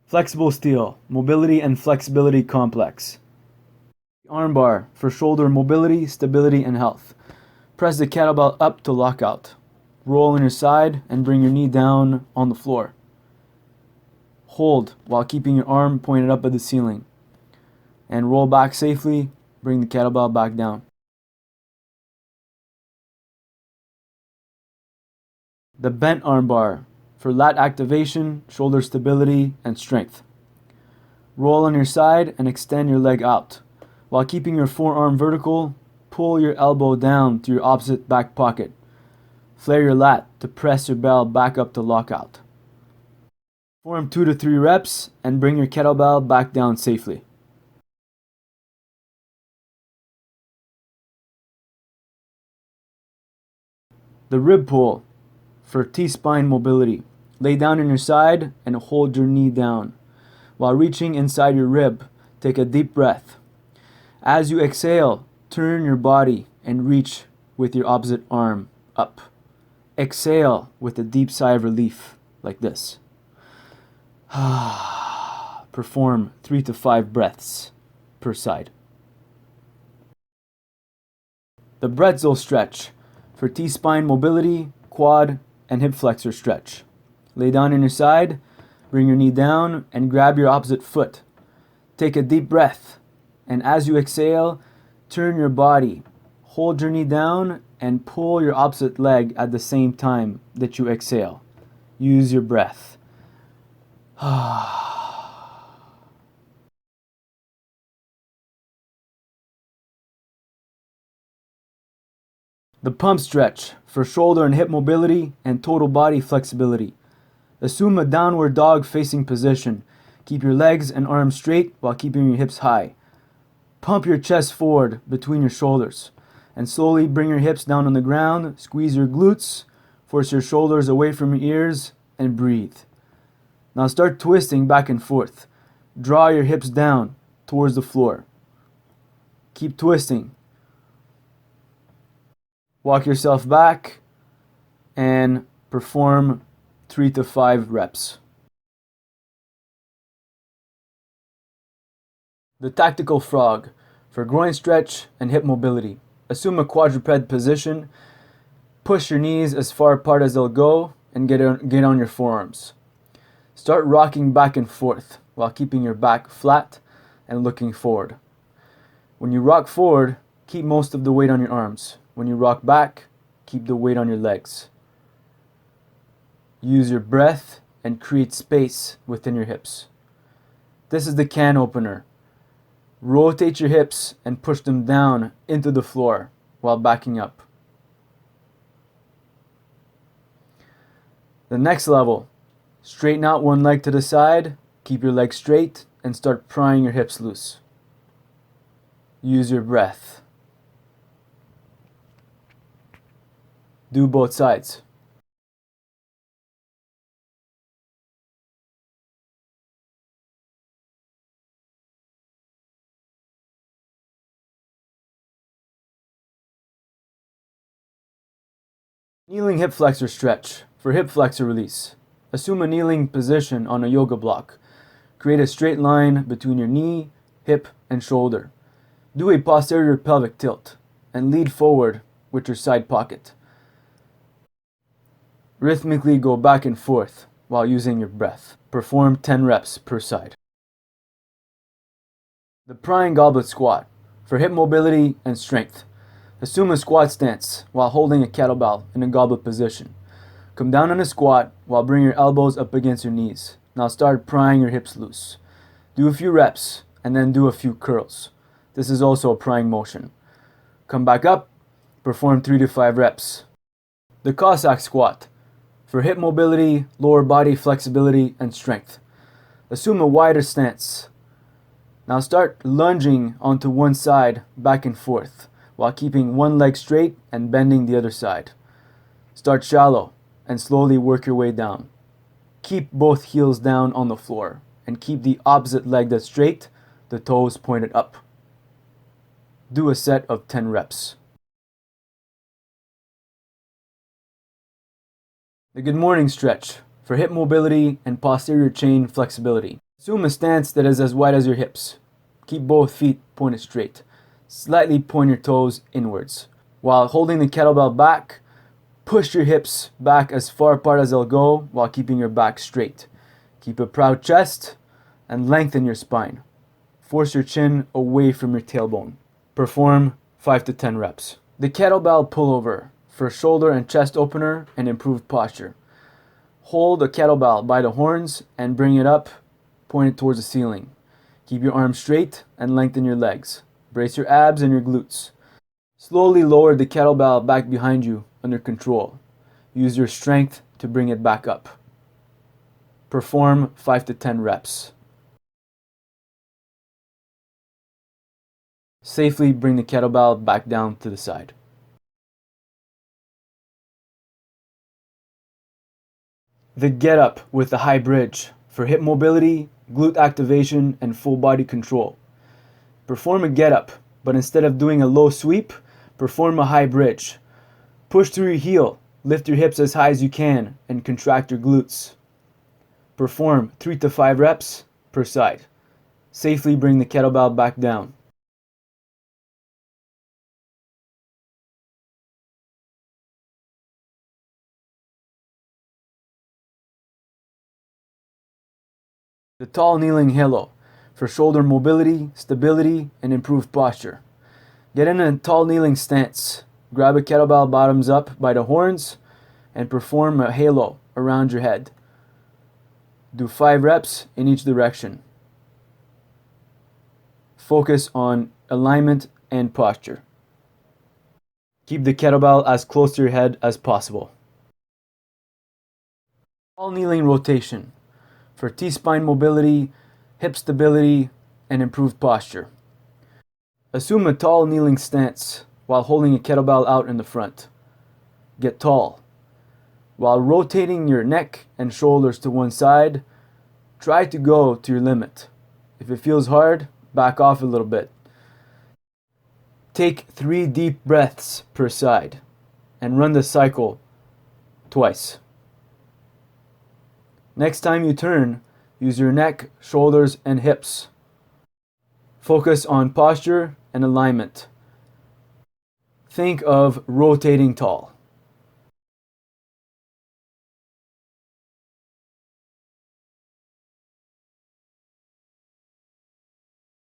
Flexible steel, mobility and flexibility complex. Armbar for shoulder mobility, stability, and health. Press the kettlebell up to lock out. Roll on your side and bring your knee down on the floor. Hold while keeping your arm pointed up at the ceiling. And roll back safely, bring the kettlebell back down. The bent armbar for lat activation, shoulder stability, and strength. Roll on your side and extend your leg out. While keeping your forearm vertical, pull your elbow down to your opposite back pocket. Flare your lat to press your bell back up to lockout. Perform 2 to 3 reps and bring your kettlebell back down safely. The rib pull for T-spine mobility. Lay down on your side and hold your knee down. While reaching inside your rib, take a deep breath. As you exhale, turn your body and reach with your opposite arm up. Exhale with a deep sigh of relief, like this. Perform 3 to 5 breaths per side. The BRETZEL stretch for T-spine mobility, quad, and hip flexor stretch. Lay down on your side, bring your knee down, and grab your opposite foot. Take a deep breath, and as you exhale, turn your body. Hold your knee down and pull your opposite leg at the same time that you exhale. Use your breath. The pump stretch for shoulder and hip mobility and total body flexibility. Assume a downward dog facing position. Keep your legs and arms straight while keeping your hips high. Pump your chest forward between your shoulders and slowly bring your hips down on the ground. Squeeze your glutes, force your shoulders away from your ears, and breathe. Now start twisting back and forth. Draw your hips down towards the floor. Keep twisting. Walk yourself back and perform 3 to 5 reps. The tactical frog for groin stretch and hip mobility. Assume a quadruped position. Push your knees as far apart as they'll go and get on your forearms. Start rocking back and forth while keeping your back flat and looking forward. When you rock forward, keep most of the weight on your arms. When you rock back, keep the weight on your legs. Use your breath and create space within your hips. This is the can opener. Rotate your hips and push them down into the floor while backing up. The next level, straighten out one leg to the side, keep your legs straight, and start prying your hips loose. Use your breath. Do both sides. Kneeling hip flexor stretch for hip flexor release. Assume a kneeling position on a yoga block. Create a straight line between your knee, hip, and shoulder. Do a posterior pelvic tilt and lead forward with your side pocket. Rhythmically go back and forth while using your breath. Perform 10 reps per side. The PRYING goblet squat for hip mobility and strength. Assume a squat stance while holding a kettlebell in a goblet position. Come down on a squat while bringing your elbows up against your knees. Now start prying your hips loose. Do a few reps and then do a few curls. This is also a prying motion. Come back up, perform 3 to 5 reps. The COSSACK squat for hip mobility, lower body flexibility, and strength. Assume a wider stance. Now start lunging onto one side back and forth while keeping one leg straight and bending the other side. Start shallow and slowly work your way down. Keep both heels down on the floor and keep the opposite leg that's straight, the toes pointed up. Do a set of 10 reps. The good morning stretch for hip mobility and posterior chain flexibility. Assume a stance that is as wide as your hips. Keep both feet pointed straight. Slightly point your toes inwards. While holding the kettlebell back, push your hips back as far apart as they'll go while keeping your back straight. Keep a proud chest and lengthen your spine. Force your chin away from your tailbone. Perform 5 to 10 reps. The kettlebell pullover for shoulder and chest opener and improved posture. Hold the kettlebell by the horns and bring it up, pointed towards the ceiling. Keep your arms straight and lengthen your legs. Brace your abs and your glutes. Slowly lower the kettlebell back behind you under control. Use your strength to bring it back up. Perform 5 to 10 reps. Safely bring the kettlebell back down to the side. The GETUP with the high bridge for hip mobility, glute activation, and full body control. Perform a GETUP, but instead of doing a low sweep, perform a high bridge. Push through your heel, lift your hips as high as you can, and contract your glutes. Perform 3 to 5 reps per side. Safely bring the kettlebell back down. The tall kneeling halo for shoulder mobility, stability, and improved posture. Get in a tall kneeling stance. Grab a kettlebell bottoms up by the horns and perform a halo around your head. Do 5 reps in each direction. Focus on alignment and posture. Keep the kettlebell as close to your head as possible. Tall kneeling rotation for T-spine mobility, hip stability, and improved posture. Assume a tall kneeling stance while holding a kettlebell out in the front. Get tall. While rotating your neck and shoulders to one side, try to go to your limit. If it feels hard, back off a little bit. Take 3 deep breaths per side and run the cycle twice. Next time you turn, use your neck, shoulders, and hips. Focus on posture and alignment. Think of rotating tall.